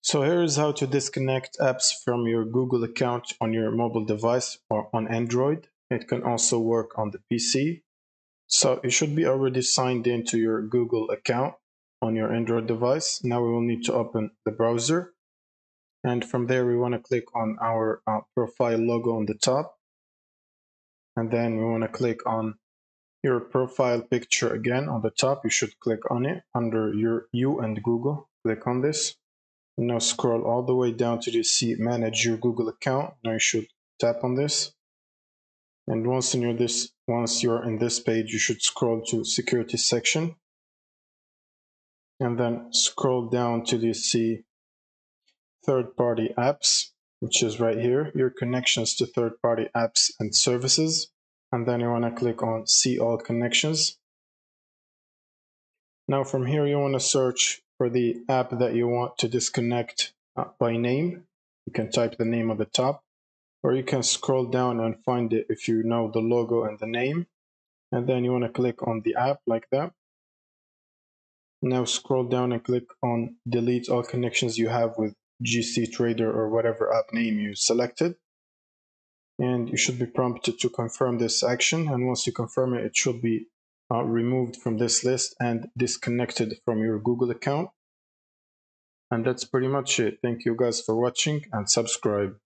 So here is how to disconnect apps from your Google account on your mobile device or on Android. It can also work on the PC. So you should be already signed into your Google account on your Android device. Now we will need to open the browser. And from there, we want to click on our profile logo on the top. And then we want to click on your profile picture again on the top. You should click on it under your You and Google. Click on this. Now scroll all the way down to the see manage your Google account. Now you should tap on this. And once you're in this page, you should scroll to security section. And then scroll down to the see third-party apps, which is right here, your connections to third-party apps and services. And then you want to click on see all connections. Now from here, you want to search for the app that you want to disconnect by name. You can type the name at the top, or you can scroll down and find it if you know the logo and the name. And then you want to click on the app like that. Now scroll down and click on delete all connections you have with GC Trader or whatever app name you selected. And you should be prompted to confirm this action. And once you confirm it, it should be removed from this list and disconnected from your Google account. And that's pretty much it. Thank you guys for watching and subscribe.